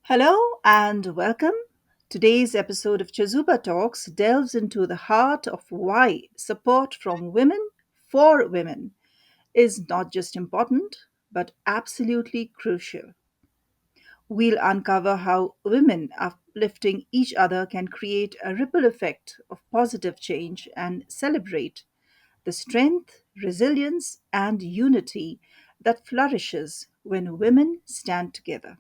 Hello and welcome. Today's episode of Chazuba Talks delves into the heart of why support from women for women is not just important, but absolutely crucial. We'll uncover how women uplifting each other can create a ripple effect of positive change and celebrate the strength, resilience, and unity that flourishes when women stand together.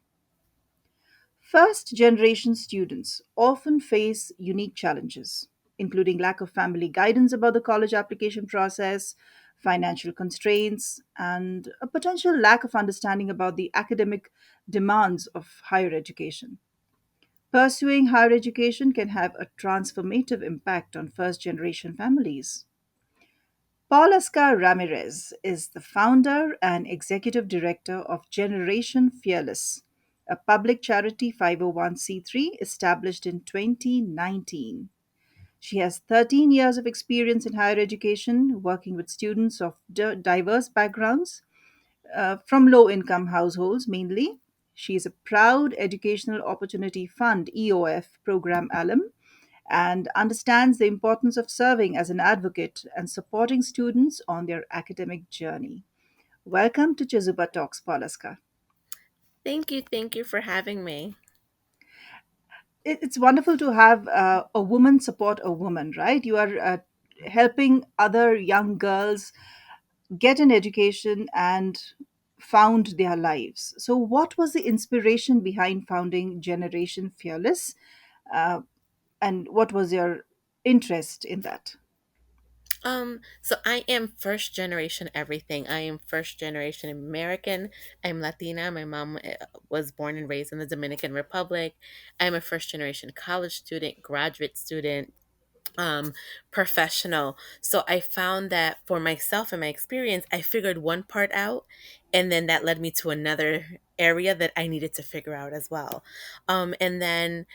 First generation students often face unique challenges, including lack of family guidance about the college application process, financial constraints, and a potential lack of understanding about the academic demands of higher education. Pursuing higher education can have a transformative impact on first generation families. Paulaska Ramirez is the founder and executive director of Generation Fearless, a public charity 501(c)(3) established in 2019. She has 13 years of experience in higher education, working with students of diverse backgrounds, from low income households mainly. She is a proud Educational Opportunity Fund EOF program alum and understands the importance of serving as an advocate and supporting students on their academic journey. Welcome to Chizuba Talks, Paulaska. Thank you for having me. It's wonderful to have a woman support a woman, right? You are helping other young girls get an education and found their lives. So, what was the inspiration behind founding Generation Fearless? Uh, and what was your interest in that? So I am first generation everything. I am first generation American. I'm Latina. My mom was born and raised in the Dominican Republic. I'm a first generation college student, graduate student, um, professional. So I found that for myself and my experience, I figured one part out, and then that led me to another area that I needed to figure out as well. And then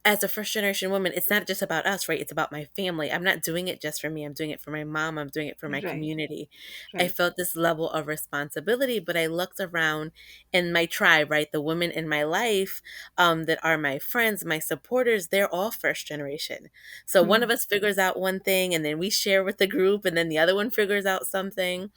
as a first generation woman, it's not just about us, right? It's about my family. I'm not doing it just for me. I'm doing it for my mom. I'm doing it for my Right, community. I right. felt this level of responsibility, but I looked around in my tribe, right? The women in my life that are my friends, my supporters, they're all first generation. So one of Hmm. us figures out one thing and then we share with the group, and then the other one figures out something.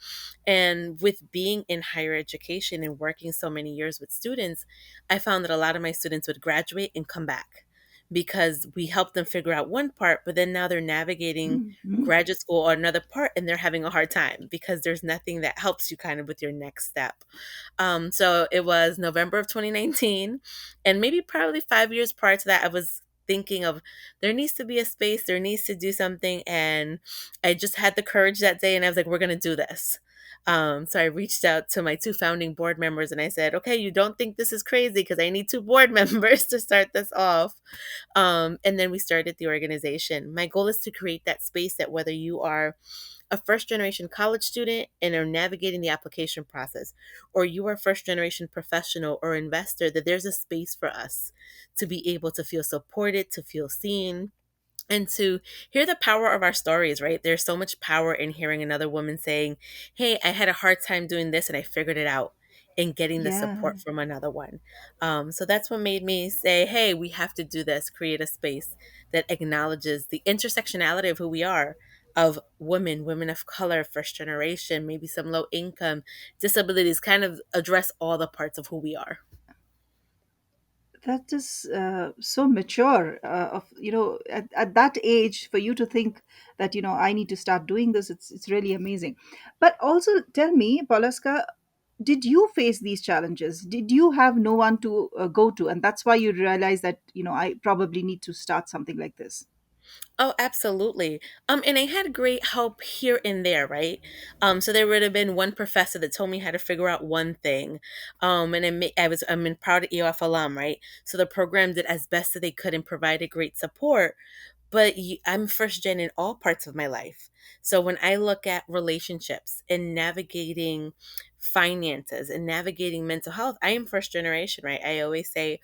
And with being in higher education and working so many years with students, I found that a lot of my students would graduate and come back because we helped them figure out one part, but then now they're navigating Mhm. graduate school or another part and they're having a hard time because there's nothing that helps you kind of with your next step. So it was November of 2019, and maybe probably 5 years prior to that, I was thinking of there needs to be a space, there needs to do something, and I just had the courage that day, and I was like, we're gonna do this. So I reached out to my two founding board members and I said, okay, you don't think this is crazy because I need two board members to start this off. And then we started the organization. My goal is to create that space that whether you are a first generation college student and are navigating the application process, or you are a first generation professional or investor, that there's a space for us to be able to feel supported, to feel seen, and to hear the power of our stories, right? There's so much power in hearing another woman saying, hey, I had a hard time doing this and I figured it out, and getting the Yeah, support from another one. So that's what made me say, hey, we have to do this, create a space that acknowledges the intersectionality of who we are, of women, women of color, first generation, maybe some low income, disabilities, kind of address all the parts of who we are. that is so mature. At that age, for you to think that I need to start doing this, it's really amazing. But also, tell me, Palaska, did you face these challenges? Did you have no one to go to, and that's why you realize that I probably need to start something like this? Oh, absolutely. And I had great help here and there, right? So there would have been one professor that told me how to figure out one thing. And I'm a proud EOF alum, right? So the program did as best that they could and provided great support. But I'm first gen in all parts of my life. So when I look at relationships and navigating finances and navigating mental health, I am first generation, right? I always say,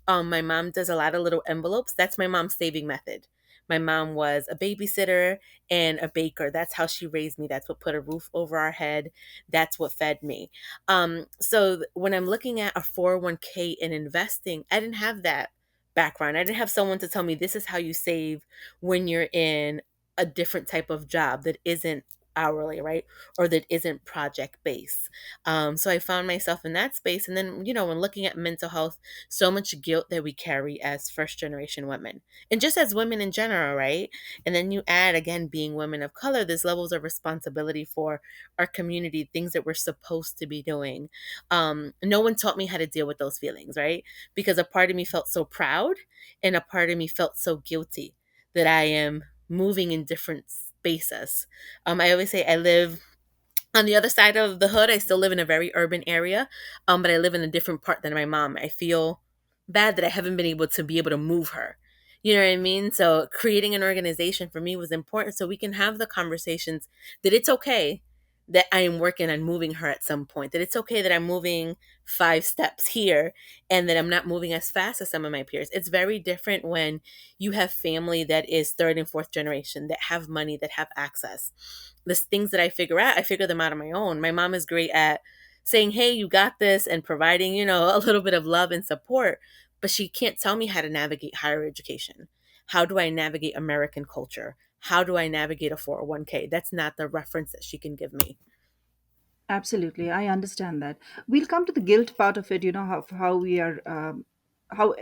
my mom does a lot of little envelopes. That's my mom's saving method. My mom was a babysitter and a baker. That's how she raised me. That's what put a roof over our head. That's what fed me. When I'm looking at a 401k and investing, I didn't have that background. I didn't have someone to tell me this is how you save when you're in a different type of job that isn't hourly, right? Or that isn't project based. So I found myself in that space. And then, when looking at mental health, so much guilt that we carry as first generation women and just as women in general, right? And then you add again, being women of color, there's levels of responsibility for our community, things that we're supposed to be doing. No one taught me how to deal with those feelings, right? Because a part of me felt so proud and a part of me felt so guilty that I am moving in different spaces. I always say I live on the other side of the hood. I still live in a very urban area, but I live in a different part than my mom. I feel bad that I haven't been able to be able to move her. You know what I mean? So creating an organization for me was important so we can have the conversations that it's okay that I am working on moving her at some point, that it's okay that I'm moving 5 steps here and that I'm not moving as fast as some of my peers. It's very different when you have family that is third and fourth generation, that have money, that have access. The things that I figure out, I figure them out on my own. My mom is great at saying, hey, you got this, and providing, a little bit of love and support, but she can't tell me how to navigate higher education. How do I navigate American culture? How do I navigate a 401k? That's not the reference that she can give me. Absolutely, I understand that. We'll come to the guilt part of it. How we are, how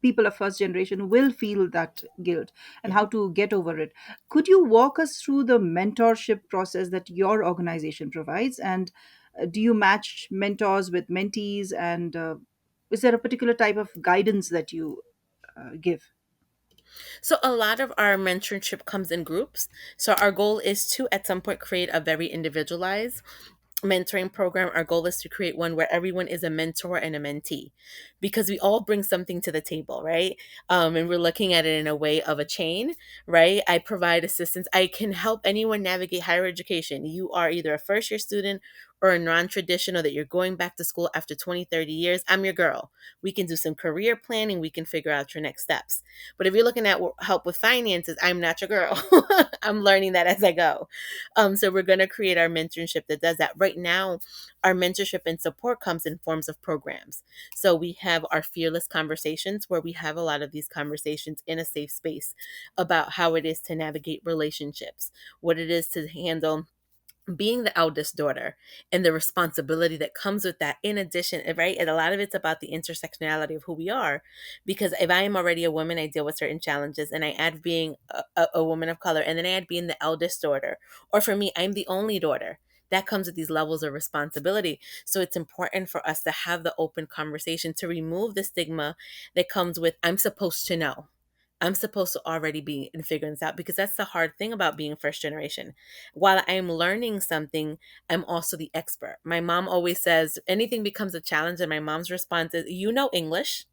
people of first generation will feel that guilt and how Mhm. to get over it. Could you walk us through the mentorship process that your organization provides, and do you match mentors with mentees? And is there a particular type of guidance that you give? So a lot of our mentorship comes in groups. So our goal is to at some point create a very individualized mentoring program. Our goal is to create one where everyone is a mentor and a mentee because we all bring something to the table, right? And we're looking at it in a way of a chain, right? I provide assistance. I can help anyone navigate higher education. You are either a first year student or a non-traditional that you're going back to school after 20, 30 years. I'm your girl. We can do some career planning. We can figure out your next steps. But if you're looking at help with finances, I'm not your girl. I'm learning that as I go. So we're going to create our mentorship that does that. Right now, our mentorship and support comes in forms of programs. So we have our fearless conversations where we have a lot of these conversations in a safe space about how it is to navigate relationships, what it is to handle being the eldest daughter and the responsibility that comes with that in addition, right? And a lot of it's about the intersectionality of who we are, because if I am already a woman, I deal with certain challenges, and I add being a woman of color, and then I add being the eldest daughter, or for me, I'm the only daughter. That comes with these levels of responsibility. So it's important for us to have the open conversation to remove the stigma that comes with I'm supposed to know. I'm supposed to already be and figuring this out, because that's the hard thing about being first generation. While I'm learning something, I'm also the expert. My mom always says anything becomes a challenge, and my mom's response is, "You know English,"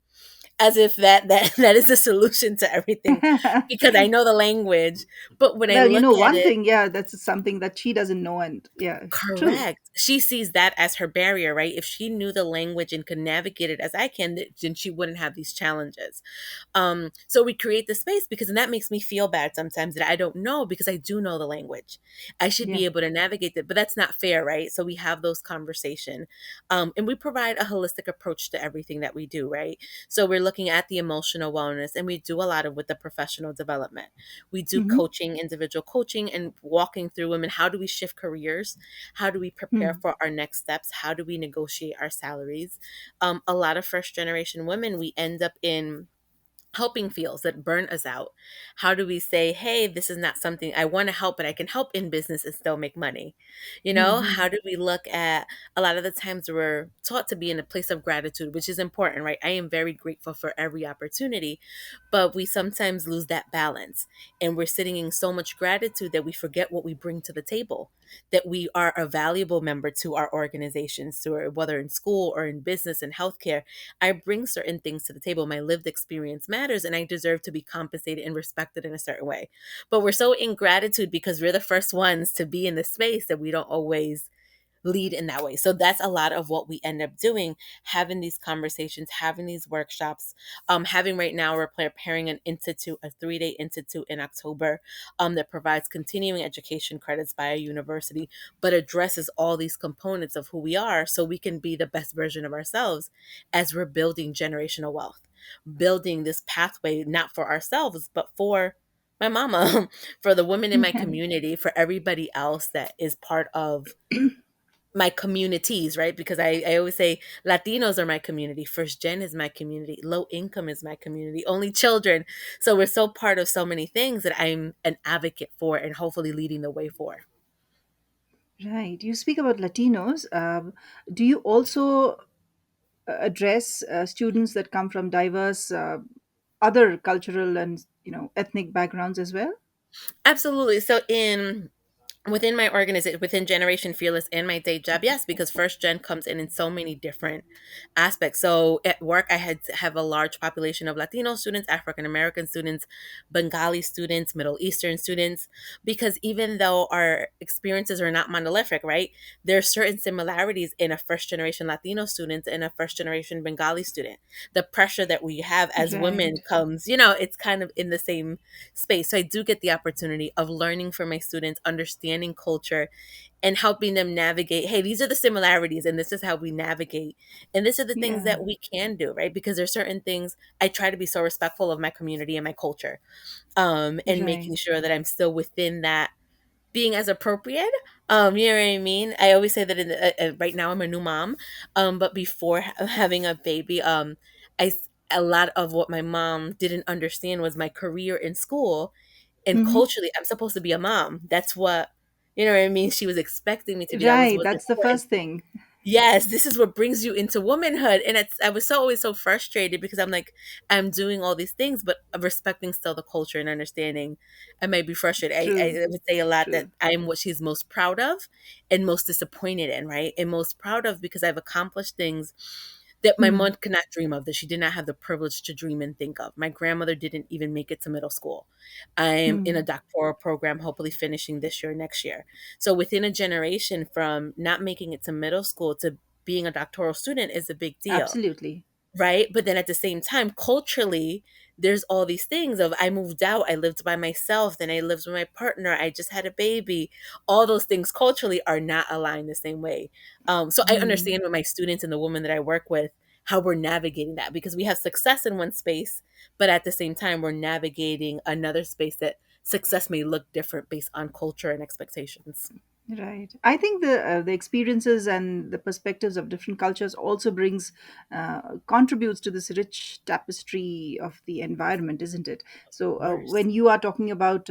as if that is the solution to everything, because I know the language. But when I Well, look at one it, thing, yeah, that's something that she doesn't know, and yeah, true. correct. She sees that as her barrier, right? If she knew the language and could navigate it as I can, then she wouldn't have these challenges. So we create the space because and that makes me feel bad sometimes that I don't know, because I do know the language. I should Yeah. be able to navigate that, but that's not fair, right? So we have those conversation, and we provide a holistic approach to everything that we do, right? So we're looking at the emotional wellness, and we do a lot of with the professional development. We do Mm-hmm. coaching, individual coaching, and walking through women. How do we shift careers? How do we prepare for our next steps? How do we negotiate our salaries? A lot of first generation women, we end up in helping fields that burn us out. How do we say, hey, this is not something I want to help, but I can help in business and still make money? Mm-hmm. How do we look at a lot of the times we're taught to be in a place of gratitude, which is important, right? I am very grateful for every opportunity, but we sometimes lose that balance, and we're sitting in so much gratitude that we forget what we bring to the table, that we are a valuable member to our organizations, to whether in school or in business and healthcare. I bring certain things to the table. My lived experience matters, and I deserve to be compensated and respected in a certain way. But we're so in gratitude because we're the first ones to be in the space that we don't always lead in that way. So that's a lot of what we end up doing, having these conversations, having these workshops, having right now we're preparing an institute, a 3-day institute in October, that provides continuing education credits by a university, but addresses all these components of who we are so we can be the best version of ourselves as we're building generational wealth, building this pathway, not for ourselves, but for my mama, for the women in my Right. community, for everybody else that is part of my communities, right? Because I always say Latinos are my community, first gen is my community, low income is my community, only children. So we're so part of so many things that I'm an advocate for and hopefully leading the way for. Right. You speak about Latinos. Do you also address students that come from diverse other cultural and ethnic backgrounds as well? Absolutely. So in within my organization, within Generation Fearless and my day job, yes, because first gen comes in so many different aspects. So at work I had to have a large population of Latino students, African American students, Bengali students, Middle Eastern students, because even though our experiences are not monolithic, right, there are certain similarities in a first generation Latino student and a first generation Bengali student. The pressure that we have as women Right. comes, it's kind of in the same space. So I do get the opportunity of learning from my students, understanding culture, and helping them navigate. Hey, these are the similarities, and this is how we navigate, and this are the things Yeah. that we can do, right? Because there's certain things I try to be so respectful of my community and my culture, and making Right. sure that I'm still within that being as appropriate. You know what I mean? I always say that right now I'm a new mom, but before having a baby, a lot of what my mom didn't understand was my career in school and Hmm. culturally I'm supposed to be a mom. That's what, you know what I mean? She was expecting me to be. That was Right. what's That's the important. first thing. Yes, this is what brings you into womanhood. And I was so always so frustrated because I'm like, I'm doing all these things, but respecting still the culture and understanding. I might be frustrated. True. I would say a lot that True. I am what she's most proud of and most disappointed in, right? And most proud of because I've accomplished things that my Hmm. mom could not dream of, that she did not have the privilege to dream and think of. My grandmother didn't even make it to middle school. I'm in a Hmm. doctoral program, hopefully finishing this year, next year. So within a generation from not making it to middle school to being a doctoral student is a big deal, Absolutely. right? But then at the same time, culturally, there's all these things of I moved out, I lived by myself, then I lived with my partner, I just had a baby. All those things culturally are not aligned the same way. So I Hmm. understand with my students and the women that I work with how we're navigating that because we have success in one space, but at the same time, we're navigating another space that success may look different based on culture and expectations. Right. I think the experiences and the perspectives of different cultures also brings contributes to this rich tapestry of the environment, isn't it? Of So course. when you are talking about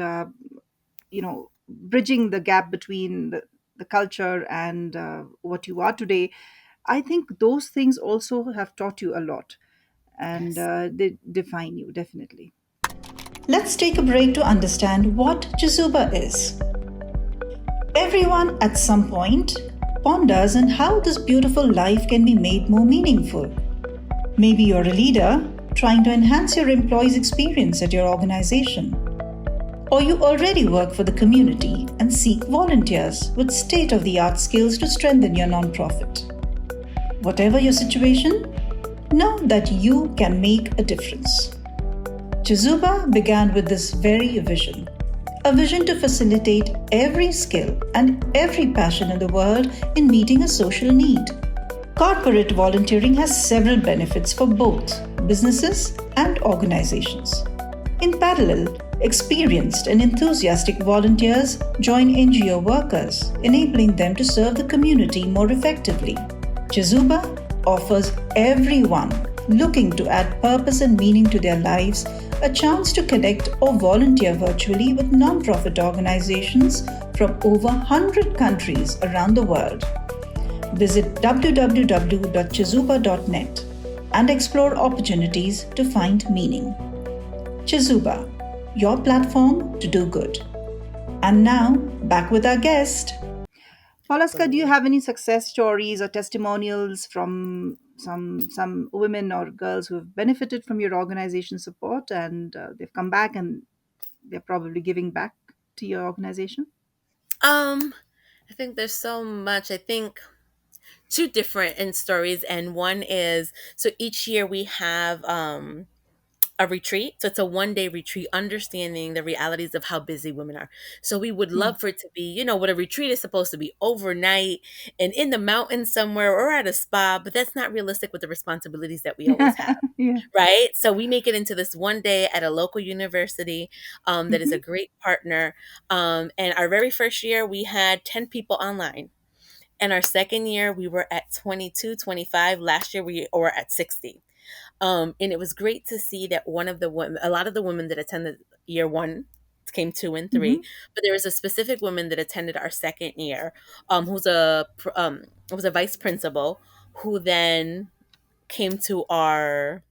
bridging the gap between the culture and what you are today, I think those things also have taught you a lot, and Yes. they define you definitely. Let's take a break to understand what Chizuba is. Everyone at some point ponders on how this beautiful life can be made more meaningful. Maybe you're a leader trying to enhance your employees' experience at your organization. Or you already work for the community and seek volunteers with state of the art skills to strengthen your nonprofit. Whatever your situation, know that you can make a difference. Chizuba began with this very vision, a vision to facilitate every skill and every passion in the world in meeting a social need. Corporate volunteering has several benefits for both businesses and organizations. In parallel, experienced and enthusiastic volunteers join NGO workers, enabling them to serve the community more effectively. Chizuba offers everyone looking to add purpose and meaning to their lives a chance to connect or volunteer virtually with nonprofit organizations from over 100 countries around the world. Visit www.chizuba.net and explore opportunities to find meaning. Chizuba, your platform to do good. And now, back with our guest. Paulaska, do you Absolutely. have any success stories or testimonials from some women or girls who have benefited from your organization support, and they've come back and they're probably giving back to your organization? Um, I think there's so much. I think two different in stories, and one is, so each year we have a retreat. So it's a 1 day retreat, understanding the realities of how busy women are. So we would Hmm. love for it to be, what a retreat is supposed to be, overnight and in the mountains somewhere or at a spa, but that's not realistic with the responsibilities that we always have. Yeah. Right. So we make it into this 1 day at a local university that is a Hmm. great partner. And our very first year, we had 10 people online. And our second year, we were at 22, 25. Last year, we were at 60. And it was great to see that one of the women, a lot of the women that attended year one came two and three, Hmm. but there was a specific woman that attended our second year, who's was a vice principal, who then came to our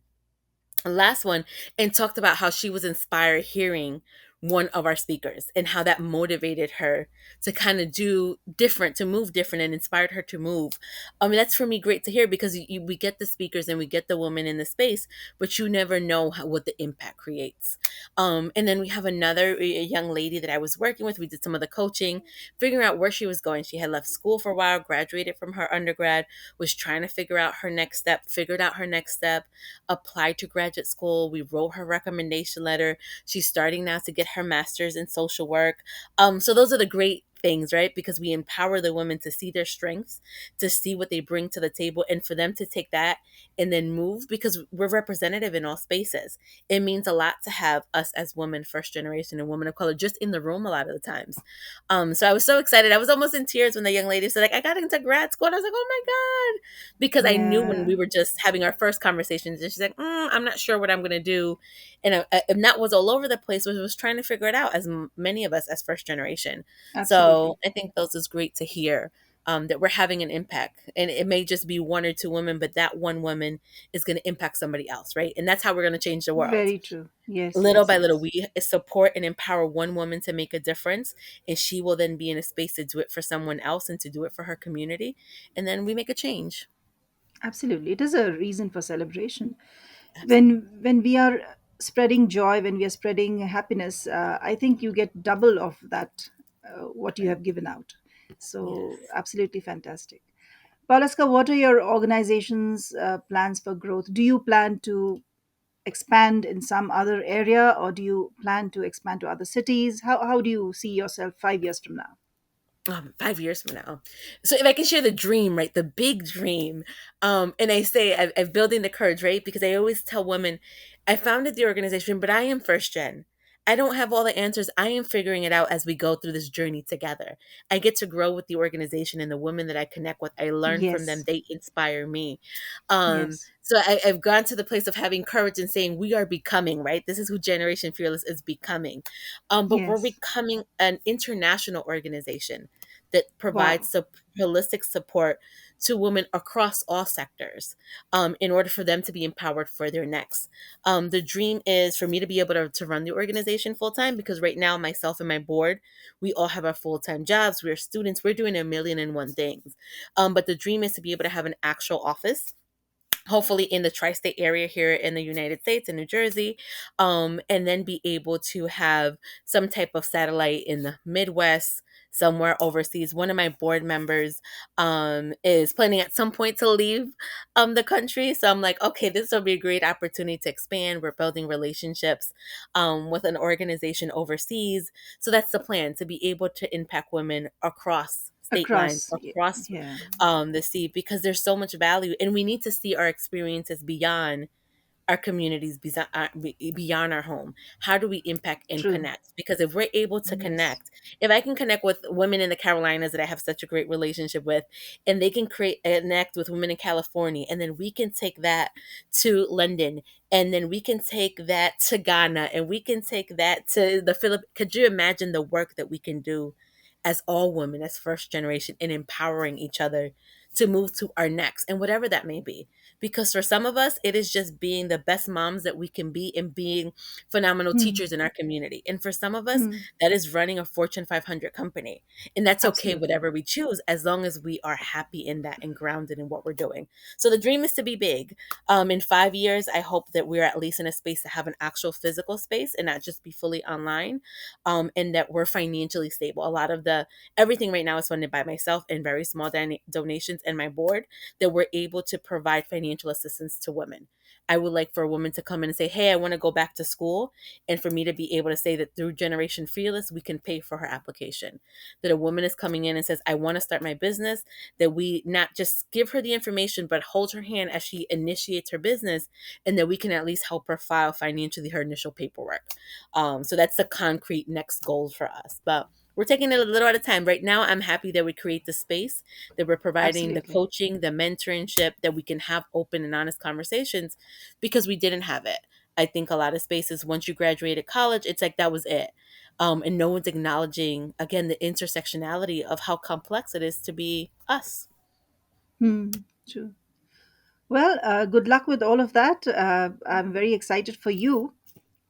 last one and talked about how she was inspired hearing one of our speakers and how that motivated her to kind of do different, to move different, and inspired her to move. I mean, that's for me great to hear, because we get the speakers and we get the woman in the space, but you never know what the impact creates. And then we have another young lady that I was working with. We did some of the coaching, figuring out where she was going. She had left school for a while, graduated from her undergrad, was trying to figure out her next step, figured out her next step, applied to graduate school. We wrote her recommendation letter. She's starting now to get her master's in social work. So those are the great things, right? Because we empower the women to see their strengths, to see what they bring to the table, and for them to take that and then move, because we're representative in all spaces. It means a lot to have us as women, first generation and women of color, just in the room a lot of the times. So I was so excited. I was almost in tears when the young lady said, like, I got into grad school. And I was like, oh my God, because I knew when Yeah. we were just having our first conversations, and she's like, I'm not sure what I'm going to do. And that was all over the place, was trying to figure it out, as many of us as first generation. Absolutely. So I think those is great to hear, that we're having an impact. And it may just be one or two women, but that one woman is going to impact somebody else, right? And that's how we're going to change the world. Very true. Yes, Little yes, by little, yes. we support and empower one woman to make a difference, and she will then be in a space to do it for someone else and to do it for her community. And then we make a change. Absolutely. It is a reason for celebration. Absolutely. When we are spreading joy, when we are spreading happiness, I think you get double of that, what you Right. have given out. So Yes. absolutely fantastic. Paulaska, what are your organization's plans for growth? Do you plan to expand in some other area, or do you plan to expand to other cities? How do you see yourself 5 years from now? 5 years from now. So if I can share the dream, right, the big dream, and I say I'm building the courage, right, because I always tell women, I founded the organization, but I am first gen. I don't have all the answers. I am figuring it out as we go through this journey together. I get to grow with the organization and the women that I connect with. I learn from them. Yes, They inspire me. yes, So I've gone to the place of having courage and saying we are becoming, right? This is who Generation Fearless is becoming. But we're yes. becoming an international organization that provides Wow. holistic support to women across all sectors, in order for them to be empowered for their next. The dream is for me to be able to run the organization full time, because right now, myself and my board, we all have our full time jobs. We're students. We're doing a million and one things. But the dream is to be able to have an actual office, hopefully in the tri-state area here in the United States, in New Jersey, and then be able to have some type of satellite in the Midwest, somewhere overseas. One of my board members is planning at some point to leave the country, so I'm like, okay, this will be a great opportunity to expand. We're building relationships with an organization overseas, so that's the plan, to be able to impact women across state lines, Across, across yeah, the sea, because there's so much value, and we need to see our experiences beyond our communities, beyond our home. How do we impact and true. connect? Because if we're able to Yes, connect, if I can connect with women in the Carolinas that I have such a great relationship with, and they can connect with women in California, and then we can take that to London, and then we can take that to Ghana, and we can take that to the Philippines. Could you imagine the work that we can do as all women, as first generation, in empowering each other to move to our next, and whatever that may be. Because for some of us, it is just being the best moms that we can be and being phenomenal Hmm. teachers in our community. And for some of us, Hmm. that is running a Fortune 500 company. And that's okay, Absolutely. whatever we choose, as long as we are happy in that and grounded in what we're doing. So the dream is to be big. In 5 years, I hope that we're at least in a space to have an actual physical space and not just be fully online, and that we're financially stable. A lot of the everything right now is funded by myself and very small donations and my board, that we're able to provide financial assistance to women. I would like for a woman to come in and say, hey, I want to go back to school. And for me to be able to say that through Generation Fearless, we can pay for her application. That a woman is coming in and says, I want to start my business, that we not just give her the information, but hold her hand as she initiates her business, and that we can at least help her file financially her initial paperwork. So that's the concrete next goal for us. But we're taking it a little at a time. Right now, I'm happy that we create the space, that we're providing the Absolutely. coaching, the mentorship, that we can have open and honest conversations, because we didn't have it. I think a lot of spaces, once you graduated college, it's like that was it. And no one's acknowledging, again, the intersectionality of how complex it is to be us. Hmm. True. Well, good luck with all of that. I'm very excited for you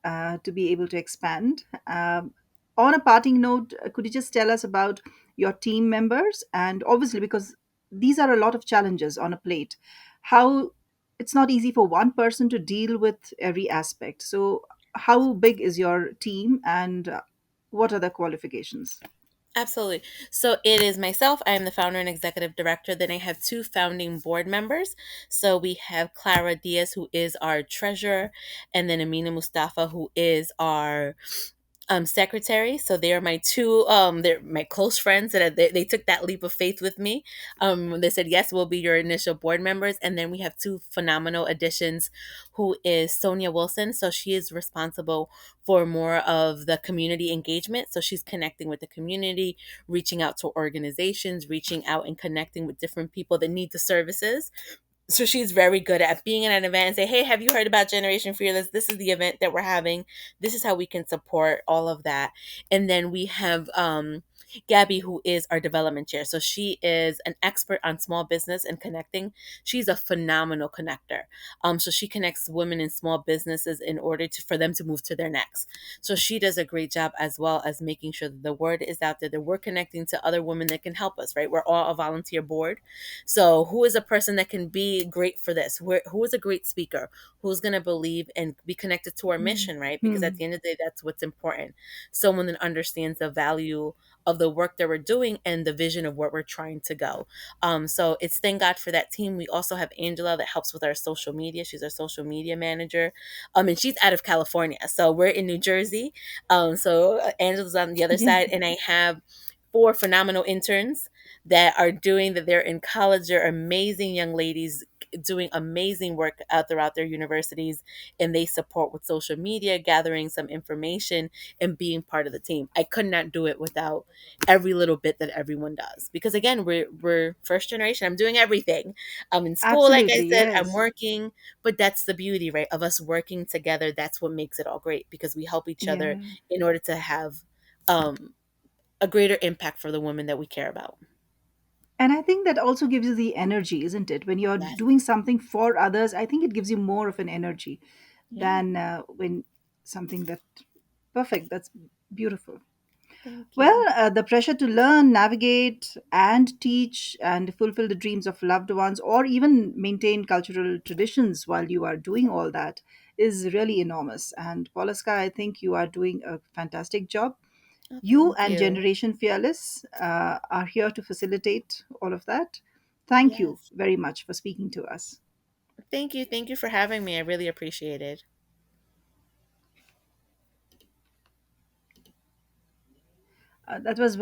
to be able to expand. On a parting note, could you just tell us about your team members? And obviously, because these are a lot of challenges on a plate, how it's not easy for one person to deal with every aspect. So, how big is your team and what are the qualifications? Absolutely. So it is myself. I am the founder and executive director. Then I have two founding board members. So we have Clara Diaz, who is our treasurer, and then Amina Mustafa, who is our secretary. So they are my two they're my close friends that they took that leap of faith with me. They said, yes, we'll be your initial board members. And then we have two phenomenal additions, who is Sonia Wilson. So she is responsible for more of the community engagement. So she's connecting with the community, reaching out to organizations, reaching out and connecting with different people that need the services. So she's very good at being at an event and say, hey, have you heard about Generation Fearless? This is the event that we're having. This is how we can support all of that. And then we have Gabby, who is our development chair. So she is an expert on small business and connecting. She's a phenomenal connector. So she connects women in small businesses in order for them to move to their next. So she does a great job, as well as making sure that the word is out there, that we're connecting to other women that can help us, right? We're all a volunteer board. So, who is a person that can be great for this? Who is a great speaker? Who's going to believe and be connected to our Hmm. mission, right? Because at Hmm. the end of the day, that's what's important. Someone that understands the value of the work that we're doing and the vision of where we're trying to go. So, it's thank God for that team. We also have Angela that helps with our social media. She's our social media manager. And she's out of California. So, we're in New Jersey. So, Angela's on the other Yeah. side. And I have four phenomenal interns that they're in college. They're amazing young ladies doing amazing work throughout their universities, and they support with social media, gathering some information and being part of the team. I could not do it without every little bit that everyone does, because again, we're first generation. I'm doing everything. I'm in school, like I Absolutely. said, I'm Yes. working, but that's the beauty, right, of us working together. That's what makes it all great, because we help each other Yeah. in order to have um a greater impact for the women that we care about. And I think that also gives you the energy, isn't it? When you're Yes. doing something for others, I think it gives you more of an energy Yeah. than when something that perfect. That's beautiful. Thank Well, you. the pressure to learn, navigate, and teach and fulfill the dreams of loved ones, or even maintain cultural traditions while you are doing all that, is really enormous. And Paulaska, I think you are doing a fantastic job. Oh, You thank and you. Generation Fearless are here to facilitate all of that. Thank you Yes. very much for speaking to us. Thank you. Thank you for having me. I really appreciate it. That was